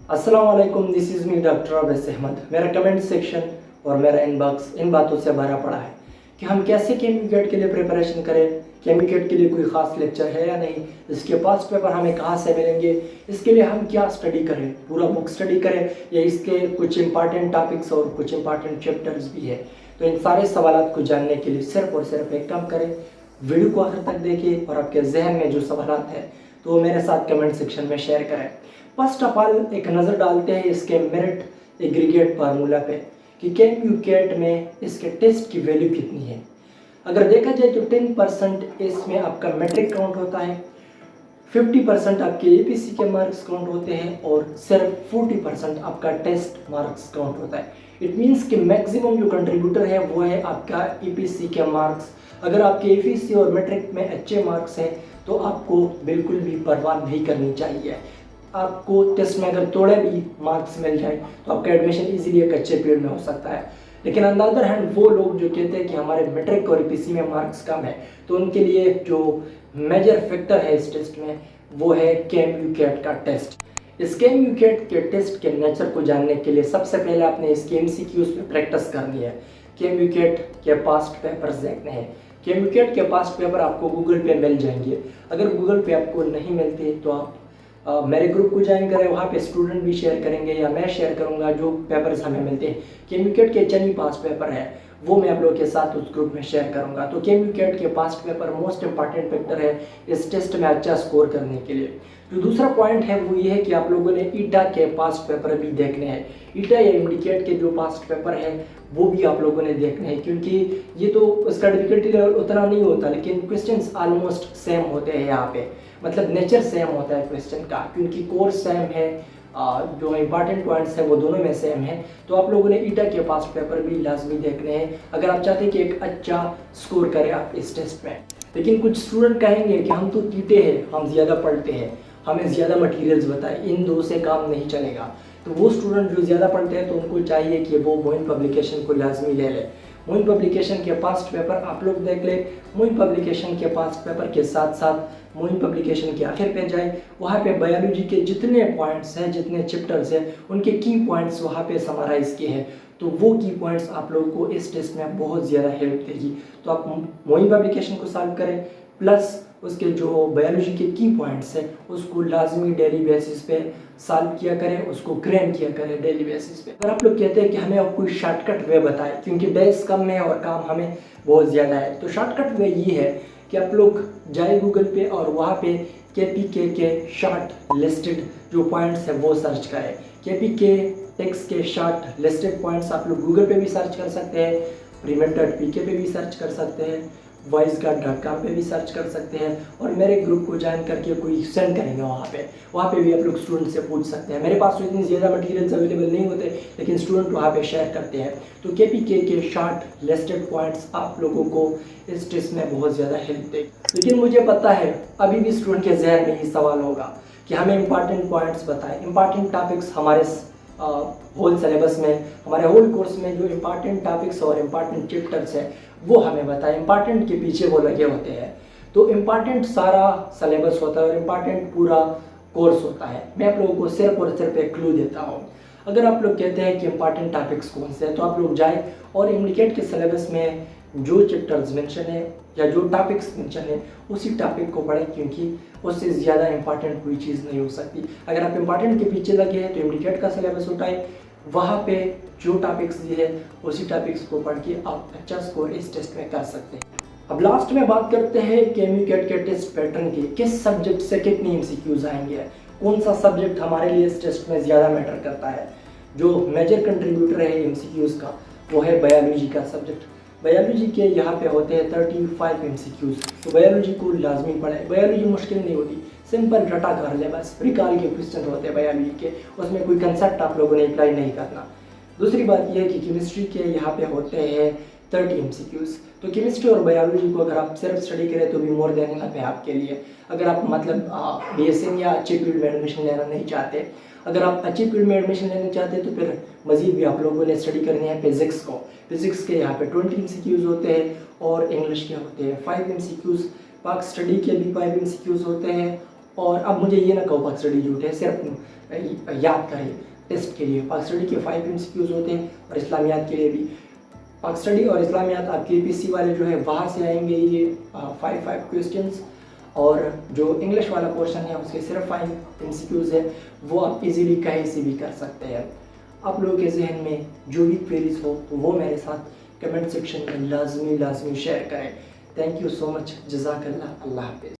अस्सलाम वालेकुम, this is me doctor Awais Ahmed. मेरा कमेंट सेक्शन और मेरा इनबॉक्स इन बातों से भरा पड़ा है कि हम कैसे केमी के लिए प्रिपरेशन करें। केमी के लिए कोई ख़ास लेक्चर है या नहीं, इसके पास्ट पेपर हमें कहाँ से मिलेंगे, इसके लिए हम क्या स्टडी करें, पूरा बुक स्टडी करें या इसके कुछ इंपॉर्टेंट टॉपिक्स और कुछ इंपॉर्टेंट चैप्टर्स भी है। तो इन सारे सवालों को जानने के लिए सिर्फ और सिर्फ एक काम करें, वीडियो को आखिर तक देखिए और आपके जहन में जो सवाल हैं तो वो मेरे साथ कमेंट सेक्शन में शेयर करें। फर्स्ट ऑफ ऑल एक नज़र डालते हैं इसके मेरिट एग्रीगेट फार्मूला पे कि केट में इसके टेस्ट की वैल्यू कितनी है। अगर देखा जाए तो 10% इसमें आपका मैट्रिक काउंट होता है, 50% आपके एपीसी के मार्क्स काउंट होते हैं और सिर्फ 40% आपका टेस्ट मार्क्स काउंट होता है। इट मीन्स कि मैक्सिमम जो कंट्रीब्यूटर है वो है आपका ईपीसी के मार्क्स। अगर आपके एपीसी और मैट्रिक में अच्छे मार्क्स हैं तो आपको बिल्कुल भी परवाह नहीं करनी चाहिए। आपको टेस्ट में अगर थोड़े भी मार्क्स मिल जाए तो आपका एडमिशन इजीली एक अच्छे फील्ड में हो सकता है। लेकिन ऑन द अदर हैंड वो लोग जो कहते हैं कि हमारे मैट्रिक और ईपीसी में मार्क्स कम है, तो उनके लिए जो मेजर फैक्टर है इस टेस्ट में वो है केट का टेस्ट। इस केट के टेस्ट के नेचर को जानने के लिए सबसे पहले आपने इसके एमसीक्यूज पे प्रैक्टिस करनी है। केट के पास्ट पेपर्स देखने हैं। केट के पास्ट पेपर आपको गूगल पे मिल जाएंगे। अगर गूगल पे आपको नहीं मिलते तो आप मेरे ग्रुप को ज्वाइन करें, वहाँ पे स्टूडेंट भी शेयर करेंगे या मैं शेयर करूँगा जो पेपर्स हमें मिलते हैं। केट के चंद पास्ट पेपर है वो मैं आप लोगों के साथ उस ग्रुप में शेयर करूँगा। तो केट के past paper most important factor है इस टेस्ट में अच्छा स्कोर करने के लिए। जो दूसरा पॉइंट है वो ये है कि आप लोगों ने ईटा के पास्ट पेपर भी देखने हैं। ईटा या इमडीकेट के जो पास्ट पेपर है वो भी आप लोगों ने देखने हैं, क्योंकि ये तो उसका डिफिकल्टी लेवल उतना नहीं होता लेकिन क्वेश्चंस ऑलमोस्ट सेम होते हैं। यहाँ पे मतलब नेचर सेम होता है क्वेश्चन का, क्योंकि कोर्स सेम है, जो इंपॉर्टेंट पॉइंट्स हैं वो दोनों में सेम है। तो आप लोगों ने ईटा के पास्ट पेपर भी लाजमी देखने हैं अगर आप चाहते हैं कि एक अच्छा स्कोर करें आप इस टेस्ट में। लेकिन कुछ स्टूडेंट कहेंगे कि हम तो टीटे हैं, हम ज़्यादा पढ़ते हैं, हमें ज़्यादा मटेरियल्स बताएं, इन दो से काम नहीं चलेगा। तो वो स्टूडेंट जो ज़्यादा पढ़ते हैं तो उनको चाहिए कि वो मोइन पब्लिकेशन को लाजमी ले लें। मोइन पब्लिकेशन के पास्ट पेपर आप लोग देख लें। मोइन पब्लिकेशन के पास्ट पेपर के साथ साथ मोइन पब्लिकेशन के आखिर पे जाए, वहाँ पे बायोलॉजी के जितने पॉइंट्स हैं, जितने चैप्टर्स हैं, उनके की पॉइंट्स वहाँ पे समराइज़ किए हैं। तो वो की पॉइंट्स आप लोगों को इस टेस्ट में बहुत ज़्यादा हेल्प देगी। तो आप मोइन पब्लिकेशन को सॉल्व करें प्लस उसके जो बायोलॉजी के की पॉइंट्स हैं उसको लाजमी डेली बेसिस पे सॉल्व किया करें, उसको क्रैम किया करें डेली बेसिस पे। अगर आप लोग कहते हैं कि हमें अब कोई शॉर्टकट वे बताए क्योंकि डेज कम है और काम हमें बहुत ज़्यादा है, तो शॉर्टकट वे ये है कि आप लोग जाए गूगल पे और वहाँ पे के शॉर्ट लिस्टेड जो पॉइंट्स हैं वो सर्च करें। के टेक्स्ट के शॉर्ट लिस्टेड पॉइंट्स आप लोग गूगल पे भी सर्च कर सकते हैं, प्रीमेट.pk पे भी सर्च कर सकते हैं, voiceguard.com पे भी सर्च कर सकते हैं और मेरे ग्रुप को ज्वाइन करके कोई सेंड करेंगे वहाँ पे भी आप लोग स्टूडेंट से पूछ सकते हैं। मेरे पास तो इतनी ज़्यादा मटेरियल्स अवेलेबल नहीं होते लेकिन स्टूडेंट वहाँ पे शेयर करते हैं। तो के शॉर्ट लिस्टेड पॉइंट्स आप लोगों को इस टेस्ट में बहुत ज़्यादा हेल्प देगी। लेकिन मुझे पता है अभी भी स्टूडेंट के जहन में ये सवाल होगा कि हमें इंपॉर्टेंट पॉइंट्स बताएं, इंपॉर्टेंट टॉपिक्स हमारे होल सिलेबस में, हमारे होल कोर्स में जो इंपॉर्टेंट टॉपिक्स और इम्पॉर्टेंट चैप्टर्स हैं वो हमें बताएं। इंपॉर्टेंट के पीछे वो लगे होते हैं। तो इम्पॉर्टेंट सारा सिलेबस होता है और इम्पॉर्टेंट पूरा कोर्स होता है। मैं आप लोगों को सिर्फ और सिर्फ एक क्लू देता हूँ। अगर आप लोग कहते हैं कि इंपॉर्टेंट टॉपिक्स कौन से हैं तो आप लोग जाए और इमडीकेट के सिलेबस में जो चैप्टर्स मेंशन है या जो टॉपिक्स मेंशन है उसी टॉपिक को पढ़ें, क्योंकि उससे ज़्यादा इंपॉर्टेंट कोई चीज़ नहीं हो सकती। अगर आप इंपॉर्टेंट के पीछे लगे हैं तो इमडीकेट का सिलेबस उठाएं, वहाँ पे जो टॉपिक्स दिए हैं उसी टॉपिक्स को पढ़ के आप अच्छा स्कोर इस टेस्ट में कर सकते हैं। अब लास्ट में बात करते हैं केट के टेस्ट पैटर्न की, किस सब्जेक्ट से कितनी एमसीक्यूज आएंगे, कौन सा सब्जेक्ट हमारे लिए इस टेस्ट में ज़्यादा मैटर करता है। जो मेजर कंट्रीब्यूटर है एमसीक्यूज का वो है बायोलॉजी का सब्जेक्ट। बायोलॉजी के यहाँ पे होते हैं 35 एमसीक्यूज, तो बायोलॉजी को लाजमी पढ़ें। बायोलॉजी मुश्किल नहीं होती, सिंपल रटा कर ले, बस रिकॉल के क्वेश्चन होते हैं बायोलॉजी के, उसमें कोई कंसेप्ट आप लोगों ने अप्लाई नहीं करना। दूसरी बात यह है कि केमिस्ट्री के यहाँ पे होते हैं 30 एमसीक्यूज। तो केमिस्ट्री और बायोलॉजी को अगर आप सिर्फ स्टडी करें तो भी मोर देन इनफ है आपके लिए। अगर आप मतलब बीएससी या अच्छे फील्ड में एडमिशन लेना नहीं चाहते, अगर आप अच्छी फील्ड में एडमिशन लेना चाहते हैं तो फिर मजीद भी आप लोगों ने स्टडी करनी है फिजिक्स को। फिजिक्स के यहाँ पे 20 एमसीक्यूज होते हैं और इंग्लिश के होते हैं 5 एमसीक्यूज। पाक स्टडी के भी 5 एमसीक्यूज होते हैं और अब मुझे ये ना कहो पाक स्टडी झूठ है, सिर्फ याद करें टेस्ट के लिए। पाक स्टडी के 5 MCQs होते हैं और इस्लामियात के लिए भी। पाक स्टडी और इस्लामियात आपके APSC वाले जो है वहाँ से आएंगे ये 5 क्वेश्चंस, और जो इंग्लिश वाला पोर्शन है उसके सिर्फ 5 MCQs है, वो आप इजीली कहीं से भी कर सकते हैं। आप लोगों के जहन में जो भी क्वेरीज हो वो मेरे साथ कमेंट सेक्शन में लाजमी शेयर करें। थैंक यू सो मच, जज़ाकल्लाह, अल्लाह हाफ़िज़।